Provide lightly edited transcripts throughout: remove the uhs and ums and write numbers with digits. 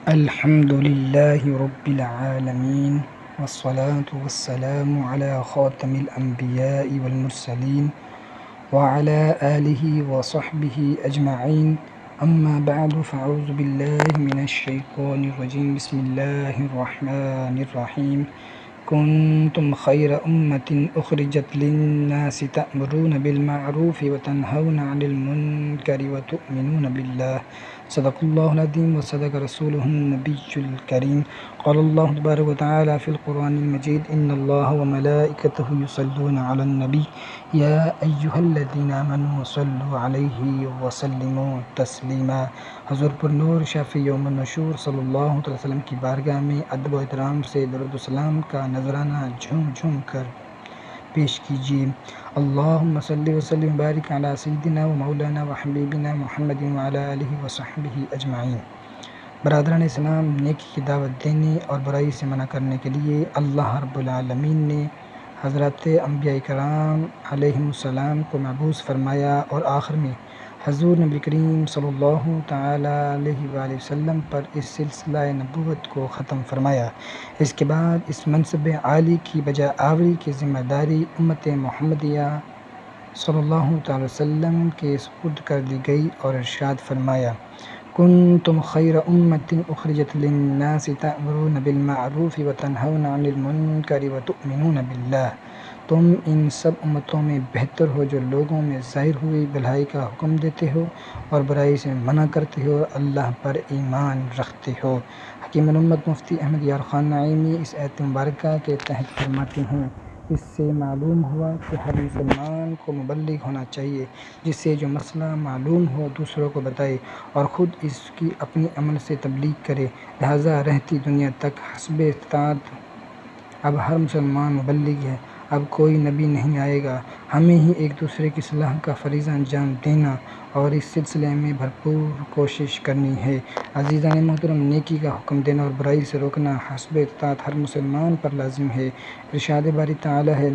الحمد لله رب العالمين، والصلاة والسلام على خاتم الأنبياء والمرسلين وعلى آله وصحبه أجمعين. أما بعد، فأعوذ بالله من الشيطان الرجيم. بسم الله الرحمن الرحيم. كنتم خير أمة أخرجت للناس تأمرون بالمعروف وتنهون عن المنكر وتؤمنون بالله. صدق الله العظيم وصدق رسوله النبي الكريم. قال الله تبارك وتعالى في القرآن المجيد: إن الله وملائكته يصلون على النبي يا أيها الذين آمنوا صلوا عليه وسلموا تسلیما۔ حضور پر نور شافی یوم النشور صلی اللہ علیہ وسلم کی بارگاہ میں ادب و احترام سے درود و سلام کا نذرانہ جھوم جھوم کر پیش کیجیے۔ اللہم صلی وسلم بارک علی سیدنا و مولانا و حبیبنا محمد وعلی آلہ و صحبہ اجمعین۔ برادران اسلام، نیکی کی دعوت دینے اور برائی سے منع کرنے کے لیے اللہ رب العالمین نے حضرات انبیاء کرام علیہم السلام کو مبعوث فرمایا اور آخر میں حضور نبی کریم صلی اللہ تعالیٰ علیہ وآلہ وسلم پر اس سلسلہ نبوت کو ختم فرمایا۔ اس کے بعد اس منصب عالی کی بجا آوری کی ذمہ داری امت محمدیہ صلی اللہ تعالی وسلم کے سپرد کر دی گئی اور ارشاد فرمایا: کنتم خیر امت اخرجت للناس تأمرون بالمعروف وتنہون عن المنکر وتؤمنون باللہ۔ تم ان سب امتوں میں بہتر ہو جو لوگوں میں ظاہر ہوئی بھلائی کا حکم دیتے ہو اور برائی سے منع کرتے ہو اور اللہ پر ایمان رکھتے ہو۔ حکیم الامت مفتی احمد یار خان نعیمی اس آیت مبارکہ کے تحت فرماتے ہیں: اس سے معلوم ہوا کہ ہر مسلمان کو مبلغ ہونا چاہیے، جس سے جو مسئلہ معلوم ہو دوسروں کو بتائے اور خود اس کی اپنی عمل سے تبلیغ کرے۔ لہٰذا رہتی دنیا تک حسب استطاعت اب ہر مسلمان مبلغ ہے۔ اب کوئی نبی نہیں آئے گا، ہمیں ہی ایک دوسرے کی اصلاح کا فریضہ انجام دینا اور اس سلسلے میں بھرپور کوشش کرنی ہے۔ عزیزان محترم، نیکی کا حکم دینا اور برائی سے روکنا حسب استطاعت ہر مسلمان پر لازم ہے۔ ارشاد باری تعالیٰ ہے: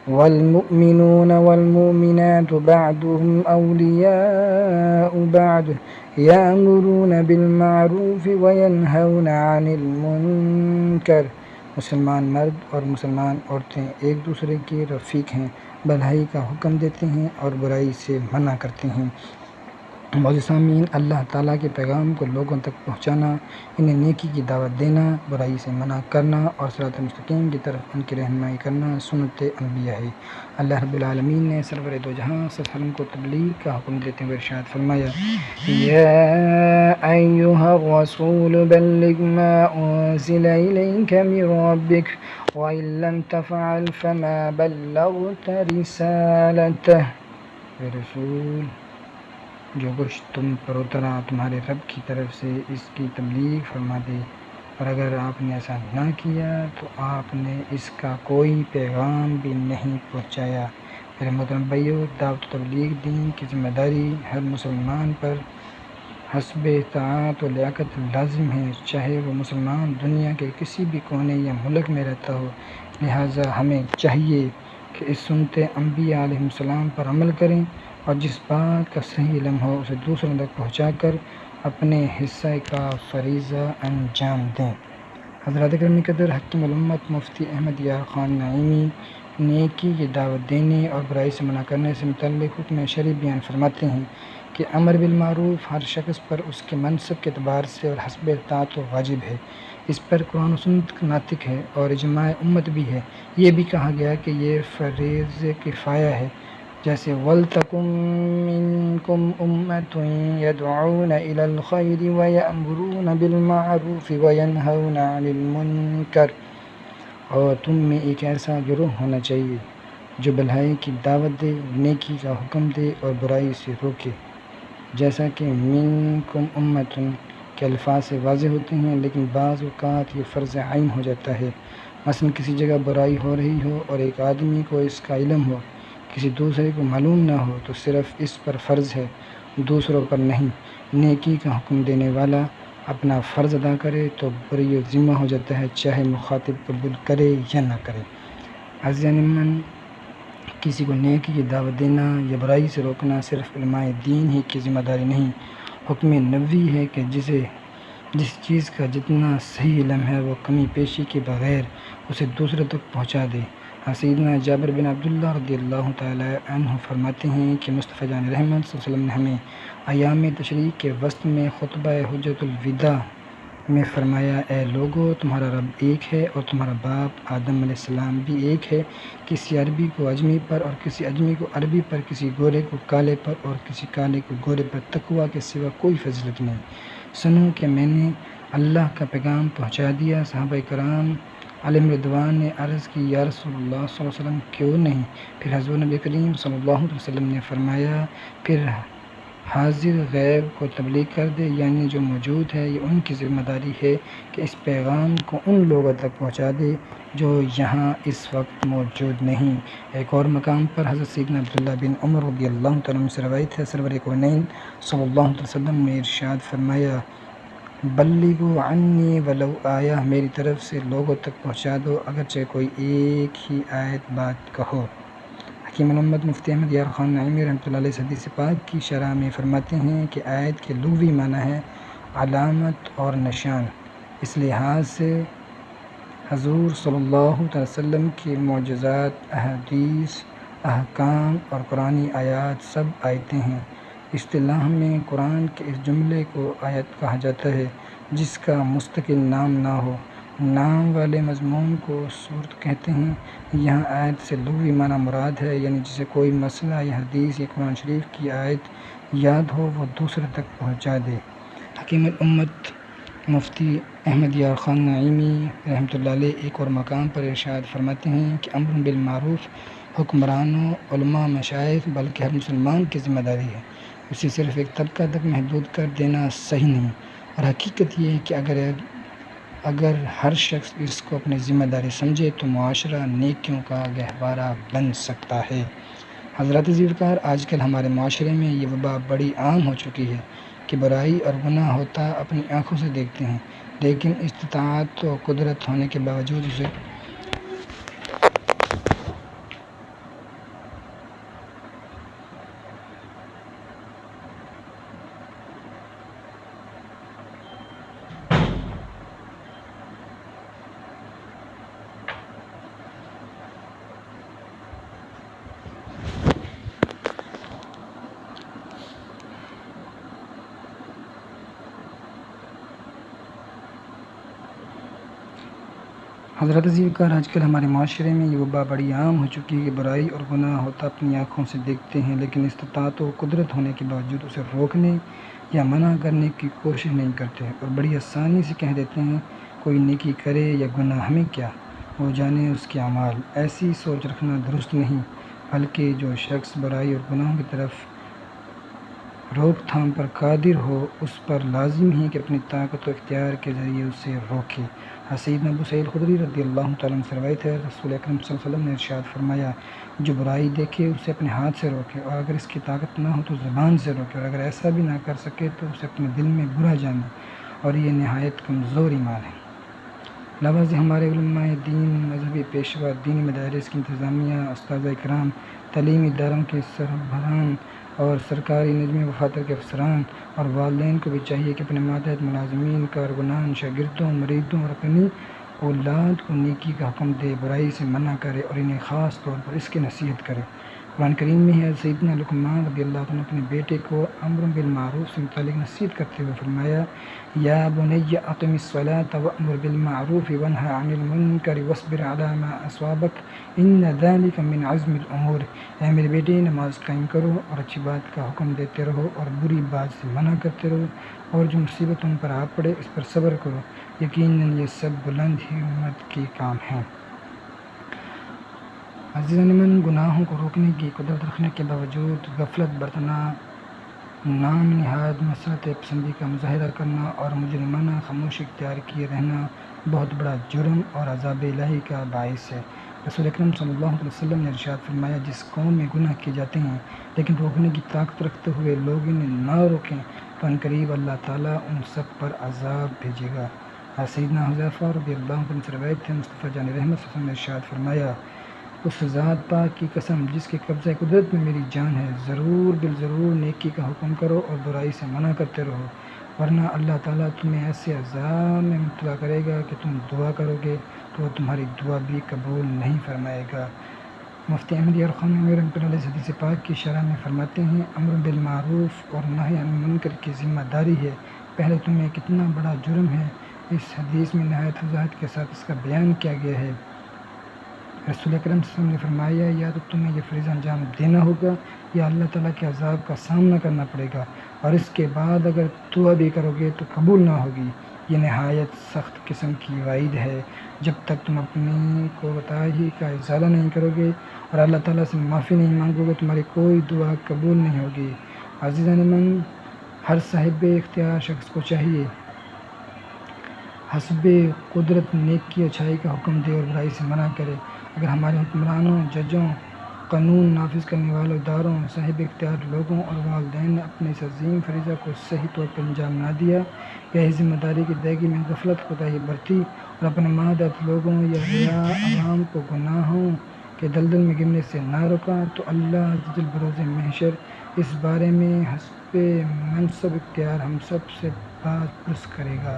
والمؤمنون والمؤمنات بعضهم أولياء بعض يأمرون بالمعروف وينهون عن المنكر۔ مسلمان مرد اور مسلمان عورتیں ایک دوسرے کے رفیق ہیں، بھلائی کا حکم دیتے ہیں اور برائی سے منع کرتے ہیں۔ معزز سامعین، اللہ تعالیٰ کے پیغام کو لوگوں تک پہنچانا، انہیں نیکی کی دعوت دینا، برائی سے منع کرنا اور صراط مستقیم کی طرف ان کی رہنمائی کرنا سنت انبیاء ہے۔ اللہ رب العالمین نے سرور دو جہاں صلی اللہ علیہ وسلم کو تبلیغ کا حکم دیتے ہوئے ارشاد فرمایا: یا ایھا الرسول بلغ ما انزل الیک من ربک وان لم تفعل فما بلغت رسالتہ۔ اے رسول، جو کچھ تم پر اترا تمہارے رب کی طرف سے اس کی تبلیغ فرما دے، اور اگر آپ نے ایسا نہ کیا تو آپ نے اس کا کوئی پیغام بھی نہیں پہنچایا۔ میرے محترم بھائیو، دعوت و تبلیغ دین کی ذمہ داری ہر مسلمان پر حسب استطاعت و لیاقت لازم ہے، چاہے وہ مسلمان دنیا کے کسی بھی کونے یا ملک میں رہتا ہو۔ لہٰذا ہمیں چاہیے کہ اس سنت انبیاء علیہم السلام پر عمل کریں اور جس بات کا صحیح علم ہو اسے دوسروں تک پہنچا کر اپنے حصہ کا فریضہ انجام دیں۔ حضرات کرام قدر، حکیم الامت مفتی احمد یار خان نعیمی نیکی کی دعوت دینے اور برائی سے منع کرنے سے متعلق حکم شرعی بیان فرماتے ہیں کہ امر بالمعروف ہر شخص پر اس کے منصب کے اعتبار سے اور حسب استطاعت واجب ہے۔ اس پر قرآن و سنت ناطق ہے اور اجماع امت بھی ہے۔ یہ بھی کہا گیا کہ یہ فرض کفایہ ہے، جیسے وَلْتَكُن مِّنكُمْ أُمَّةٌ يَدْعُونَ إِلَى الْخَيْرِ وَيَأْمُرُونَ بِالْمَعْرُوفِ وَيَنْهَوْنَ عَنِ الْمُنكَرِ۔ اور تم میں ایک ایسا گروہ ہونا چاہیے جو بھلائی کی دعوت دے، نیکی کا حکم دے اور برائی سے روکے۔ جیسا کہ منکم امتن کے الفاظ سے واضح ہوتے ہیں، لیکن بعض اوقات یہ فرض عین ہو جاتا ہے۔ مثلا کسی جگہ برائی ہو رہی ہو اور ایک آدمی کو اس کا علم ہو، کسی دوسرے کو معلوم نہ ہو، تو صرف اس پر فرض ہے، دوسروں پر نہیں۔ نیکی کا حکم دینے والا اپنا فرض ادا کرے تو بری ذمہ ہو جاتا ہے، چاہے مخاطب قبول کرے یا نہ کرے۔ عزیزان من، کسی کو نیکی کی دعوت دینا یا برائی سے روکنا صرف علماء دین ہی کی ذمہ داری نہیں، حکم نبوی ہے کہ جس چیز کا جتنا صحیح علم ہے وہ کمی پیشی کے بغیر اسے دوسروں تک پہنچا دے۔ سیدنا جابر بن عبداللہ رضی اللہ تعالی عنہ فرماتے ہیں کہ مصطفیٰ جان رحمت صلی اللہ علیہ وسلم نے ہمیں ایام تشریق کے وسط میں خطبہ حجۃ الوداع میں فرمایا، اے لوگو، تمہارا رب ایک ہے اور تمہارا باپ آدم علیہ السلام بھی ایک ہے۔ کسی عربی کو اجمی پر اور کسی اجمی کو عربی پر، کسی گورے کو کالے پر اور کسی کالے کو گورے پر تقویٰ کے سوا کوئی فضیلت نہیں۔ سنو کہ میں نے اللہ کا پیغام پہنچا دیا۔ صحابہ کرام علیہم رضوان نے عرض کی، یا رسول اللہ صلی اللہ علیہ وسلم کیوں نہیں؟ پھر حضور نبی کریم صلی اللہ علیہ وسلم نے فرمایا، پھر حاضر غیب کو تبلیغ کر دے، یعنی جو موجود ہے یہ ان کی ذمہ داری ہے کہ اس پیغام کو ان لوگوں تک پہنچا دے جو یہاں اس وقت موجود نہیں۔ ایک اور مقام پر حضرت سیدنا عبداللہ بن عمر رضی اللہ تعالیٰ عنہ سے روایت ہے، سرور کونین صلی اللہ علیہ وسلم نے ارشاد فرمایا، بلغوا عنی ولو آیہ، میری طرف سے لوگوں تک پہنچا دو اگرچہ کوئی ایک ہی آیت بات کہو۔ حکیم محمد مفتی احمد یار خان نعیمی رحمۃ اللہ علیہ اس حدیث پاک کی شرح میں فرماتے ہیں کہ آیت کے لغوی معنی ہے علامت اور نشان۔ اس لحاظ سے حضور صلی اللہ علیہ وسلم کے معجزات، احادیث، احکام اور قرآنی آیات سب آیتیں ہیں۔ اصطلاح میں قرآن کے اس جملے کو آیت کہا جاتا ہے جس کا مستقل نام نہ ہو۔ نام والے مضمون کو سورت کہتے ہیں۔ یہاں آیت سے لغوی معنی مراد ہے، یعنی جسے کوئی مسئلہ یا حدیث یا قرآن شریف کی آیت یاد ہو وہ دوسرے تک پہنچا دے۔ حکیم الامت مفتی احمد یار خان نعیمی رحمۃ اللہ علیہ ایک اور مقام پر ارشاد فرماتے ہیں کہ امر بالمعروف حکمرانوں، علماء، مشائخ بلکہ ہر مسلمان کی ذمہ داری ہے۔ اسے صرف ایک طبقہ تک محدود کر دینا صحیح نہیں، اور حقیقت یہ ہے کہ اگر ہر شخص اس کو اپنی ذمہ داری سمجھے تو معاشرہ نیکیوں کا گہوارہ بن سکتا ہے۔ حضرات ذوالفقار، آج کل ہمارے معاشرے میں یہ وبا بڑی عام ہو چکی ہے کہ برائی اور گناہ ہوتا اپنی آنکھوں سے دیکھتے ہیں، لیکن استطاعت و قدرت ہونے کے باوجود اسے حضرات ذوالفقار، آج کل ہمارے معاشرے میں یہ وبا بڑی عام ہو چکی ہے کہ برائی اور گناہ ہوتا اپنی آنکھوں سے دیکھتے ہیں، لیکن استطاعت و قدرت ہونے کے باوجود اسے روکنے یا منع کرنے کی کوشش نہیں کرتے، اور بڑی آسانی سے کہہ دیتے ہیں کوئی نیکی کرے یا گناہ ہمیں کیا، وہ جانے اس کے اعمال۔ ایسی سوچ رکھنا درست نہیں، بلکہ جو شخص برائی اور گناہوں کی طرف روک تھام پر قادر ہو اس پر لازم ہے کہ اپنی طاقت و اختیار کے ذریعے اسے روکے۔ سیدنا ابو سعید خدری رضی اللہ تعالیٰ عنہ سے روایت ہے، رسول اکرم صلی اللہ علیہ وسلم نے ارشاد فرمایا، جو برائی دیکھے اسے اپنے ہاتھ سے روکے، اور اگر اس کی طاقت نہ ہو تو زبان سے روکے، اور اگر ایسا بھی نہ کر سکے تو اسے اپنے دل میں برا جانے، اور یہ نہایت کمزور ایمان ہے۔ لفظ ہمارے علماء دین، مذہبی پیشوا، دینی مدارس کی انتظامیہ، اساتذہ کرام، تعلیمی اداروں کے سربراہان اور سرکاری نجم وفاتر کے افسران اور والدین کو بھی چاہیے کہ اپنے ماتحت ملازمین، کارکنان، شاگردوں، مریدوں اور اپنی اولاد کو نیکی کا حکم دے، برائی سے منع کرے اور انہیں خاص طور پر اس کی نصیحت کرے۔ قرآن کریم میں ہے، سیدنا لقمان رضی اللہ عنہ اپنے بیٹے کو امر بالمعروف سے متعلق نصیحت کرتے ہوئے فرمایا، یا بنی اقم الصلاۃ وامر بالمعروف وانہی عن المنکر واصبر علی ما اصابک ان ذلک من عزم الامور، اے میرے بیٹے نماز قائم کرو اور اچھی بات کا حکم دیتے رہو اور بری بات سے منع کرتے رہو، اور جو مصیبت تم پر آ پڑے اس پر صبر کرو، یقیناً یہ سب بلند ہمت کے کام ہیں۔ عزیزان من، گناہوں کو روکنے کی قدرت رکھنے کے باوجود غفلت برتنا، نام نہاد مسرت پسندی کا مظاہرہ کرنا اور مجرمانہ خاموشی اختیار کیے رہنا بہت بڑا جرم اور عذاب الہی کا باعث ہے۔ رسول اکرم صلی اللہ علیہ وسلم نے ارشاد فرمایا، جس قوم میں گناہ کیے جاتے ہیں لیکن روکنے کی طاقت رکھتے ہوئے لوگ انہیں نہ روکیں تو عنقریب اللہ تعالیٰ ان سب پر عذاب بھیجے گا۔ سیدنا حذیفہ رضی اللہ عنہ سے روایت ہے، مصطفیٰ جان رحمت صلی اللہ علیہ وسلم نے ارشاد فرمایا، اس ذات پاک کی قسم جس کے قبضہ قدرت میں میری جان ہے، ضرور بالضرور نیکی کا حکم کرو اور برائی سے منع کرتے رہو، ورنہ اللہ تعالیٰ تمہیں ایسے عذاب میں مبتلا کرے گا کہ تم دعا کرو گے تو وہ تمہاری دعا بھی قبول نہیں فرمائے گا۔ مفتی احمد یار خان رحمۃ اللہ علیہ حدیث پاک کی شرح میں فرماتے ہیں، امر بالمعروف اور نہی عن المنکر کی ذمہ داری ہے، پہلے تمہیں کتنا بڑا جرم ہے۔ اس حدیث میں نہایت وضاحت کے ساتھ اس کا بیان کیا گیا ہے۔ رسول اکرم صلی اللہ علیہ وسلم نے فرمایا، یا تو تمہیں یہ فریضہ انجام دینا ہوگا یا اللہ تعالیٰ کے عذاب کا سامنا کرنا پڑے گا، اور اس کے بعد اگر دعا بھی کرو گے تو قبول نہ ہوگی۔ یہ نہایت سخت قسم کی وعید ہے۔ جب تک تم اپنی کوتاہی کا ازالہ نہیں کرو گے اور اللہ تعالیٰ سے معافی نہیں مانگو گے، تمہاری کوئی دعا قبول نہیں ہوگی۔ عزیزان من، ہر صاحب اختیار شخص کو چاہیے حسب قدرت نیکی اچھائی کا حکم دے اور برائی سے منع کرے۔ اگر ہمارے حکمرانوں، ججوں، قانون نافذ کرنے والوں، اداروں، صاحب اختیار لوگوں اور والدین نے اپنے اس عظیم فریضہ کو صحیح طور پر انجام نہ دیا، یا اس ذمہ داری کی ادائیگی میں غفلت کوتاہی برتی اور اپنے ماتحت لوگوں یا عوام کو گناہوں کے دلدل میں گرنے سے نہ روکا، تو اللہ عز و جل بروز محشر اس بارے میں حسب منصب اختیار ہم سب سے باز پرس کرے گا۔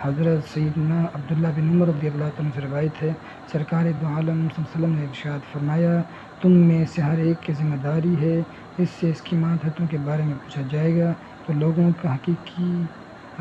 حضرت سیدنا عبداللہ بن عمر رضی اللہ عنہ سے روایت ہے، سرکار دو عالم صلی اللہ علیہ وسلم نے ارشاد فرمایا، تم میں سے ہر ایک کی ذمہ داری ہے، اس سے اس کی ماتحتوں کے بارے میں پوچھا جائے گا۔ تو لوگوں کا حقیقی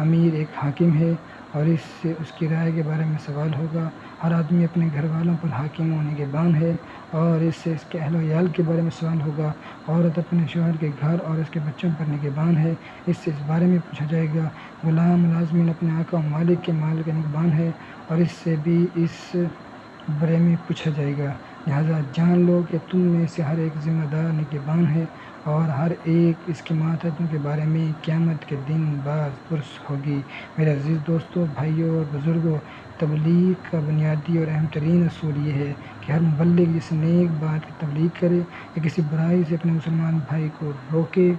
امیر ایک حاکم ہے اور اس سے اس کی رائے کے بارے میں سوال ہوگا۔ ہر آدمی اپنے گھر والوں پر حاکم و نگہبان ہے اور اس سے اس کے اہل و عیال کے بارے میں سوال ہوگا۔ عورت اپنے شوہر کے گھر اور اس کے بچوں پر نگہبان ہے، اس سے اس بارے میں پوچھا جائے گا۔ غلام ملازمین اپنے آقا و مالک کے مال کا نگہبان ہے اور اس سے بھی اس بارے میں پوچھا جائے گا۔ لہٰذا جان لو کہ تم میں سے ہر ایک ذمہ دار نگہبان ہے اور ہر ایک اس کے ماتحتوں کے بارے میں قیامت کے دن باز پرس ہوگی۔ میرے عزیز دوستو، بھائیوں اور بزرگوں، تبلیغ کا بنیادی اور اہم ترین اصول یہ ہے کہ ہر مبلغ اس نیک بات کی تبلیغ کرے یا کسی برائی سے اپنے مسلمان بھائی کو روکے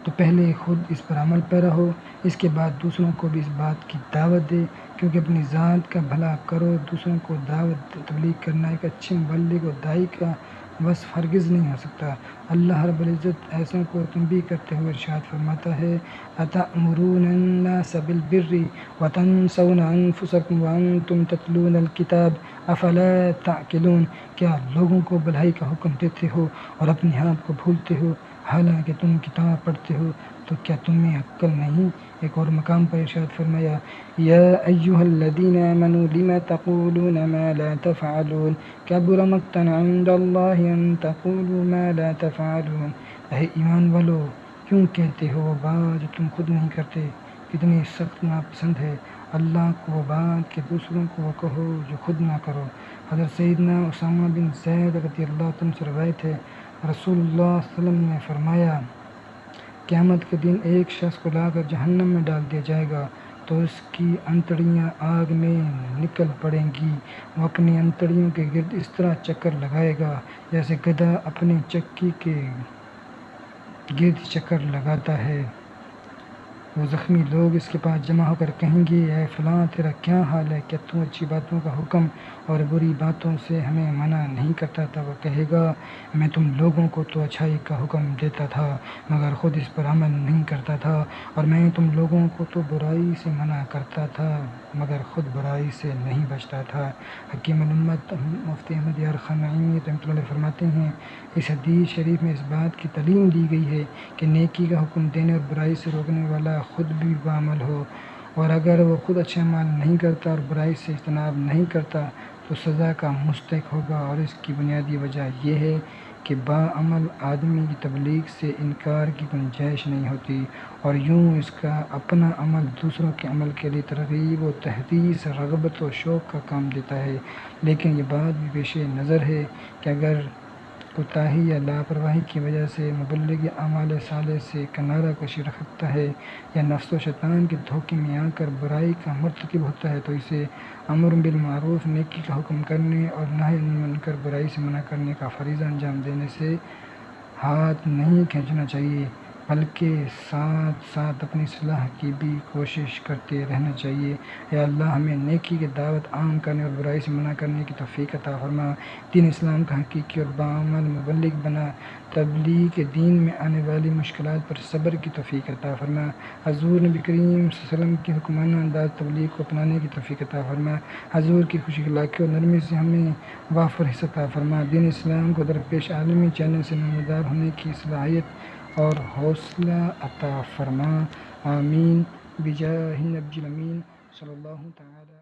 تو پہلے خود اس پر عمل پیرا ہو، اس کے بعد دوسروں کو بھی اس بات کی دعوت دے، کیونکہ اپنی ذات کا بھلا کرو، دوسروں کو دعوت تبلیغ کرنا ایک اچھے مبلغ و داعی کا وصف ہرگز نہیں ہو سکتا۔ اللہ رب العزت ایسوں کو تنبیہ کرتے ہوئے ارشاد فرماتا ہے، أَتَأْمُرُونَ النَّاسَ بِالْبِرِّ وَتَنْسَوْنَ أَنفُسَكُمْ وَأَنْتُمْ تَتْلُونَ الْكِتَابَ أَفَلَا تَعْقِلُونَ، کیا لوگوں کو بھلائی کا حکم دیتے ہو اور اپنے آپ کو بھولتے ہو حالانکہ تم کتاب پڑھتے ہو، تو کیا تمہیں عقل نہیں؟ ایک اور مقام پر ارشاد فرمایا، یا ایھا الذین آمنوا لم تقولون ما لا تفعلون کبر مقتا عند اللہ ان تقولوا ما لا تفعلون، اے ایمان والو، کیوں کہتے ہو وہ بات جو تم خود نہیں کرتے؟ کتنی سخت ناپسند ہے اللہ کو وہ بات کہ دوسروں کو وہ کہو جو خود نہ کرو۔ حضرت سیدنا اسامہ بن زید رضی اللہ عنہ سے روایت ہے، رسول اللہ صلی اللہ علیہ وسلم نے فرمایا، قیامت کے دن ایک شخص کو لا کر جہنم میں ڈال دیا جائے گا تو اس کی انتڑیاں آگ میں نکل پڑیں گی، وہ اپنی انتڑیوں کے گرد اس طرح چکر لگائے گا جیسے گدھا اپنی چکی کے گرد چکر لگاتا ہے۔ وہ زخمی لوگ اس کے پاس جمع ہو کر کہیں گے، اے فلاں، تیرا کیا حال ہے؟ کیا تو اچھی باتوں کا حکم اور بری باتوں سے ہمیں منع نہیں کرتا تھا؟ وہ کہے گا، میں تم لوگوں کو تو اچھائی کا حکم دیتا تھا مگر خود اس پر عمل نہیں کرتا تھا، اور میں تم لوگوں کو تو برائی سے منع کرتا تھا مگر خود برائی سے نہیں بچتا تھا۔ حکیم الامت مفتی احمد یار خان نعیمی رحمۃ اللہ علیہ فرماتے ہیں، اس حدیث شریف میں اس بات کی تعلیم دی گئی ہے کہ نیکی کا حکم دینے اور برائی سے روکنے والا خود بھی بعمل ہو، اور اگر وہ خود اچھے اعمال نہیں کرتا اور برائی سے اجتناب نہیں کرتا تو سزا کا مستحق ہوگا، اور اس کی بنیادی وجہ یہ ہے کہ باعمل آدمی کی تبلیغ سے انکار کی گنجائش نہیں ہوتی، اور یوں اس کا اپنا عمل دوسروں کے عمل کے لیے ترغیب و تحریض، رغبت و شوق کا کام دیتا ہے۔ لیکن یہ بات بھی پیش نظر ہے کہ اگر کوتاہی یا لاپرواہی کی وجہ سے مبلغ اعمال صالح سے کنارہ کشی رکھتا ہے یا نفس و شیطان کے دھوکے میں آ کر برائی کا مرتکب ہوتا ہے تو اسے امر بالمعروف نیکی کا حکم کرنے اور نہی عن المنکر برائی سے منع کرنے کا فریضہ انجام دینے سے ہاتھ نہیں کھینچنا چاہیے، بلکہ ساتھ ساتھ اپنی اصلاح کی بھی کوشش کرتے رہنا چاہیے۔ یا اللہ ہمیں نیکی کی دعوت عام کرنے اور برائی سے منع کرنے کی توفیق عطا فرما، دین اسلام کا حقیقی اور باعمل مبلغ بنا، تبلیغ دین میں آنے والی مشکلات پر صبر کی توفیق عطا فرما، حضور نبی کریم صلی اللہ علیہ وسلم کی حکمانہ انداز تبلیغ کو اپنانے کی توفیق عطا فرما، حضور کی خوش اخلاقی اور نرمی سے ہمیں وافر حصہ عطا فرما، دین اسلام کو درپیش عالمی چینل سے نمودار ہونے کی صلاحیت اور حوصلہ عطا فرما، آمین بجاہ النبی الامین صلی اللہ تعالی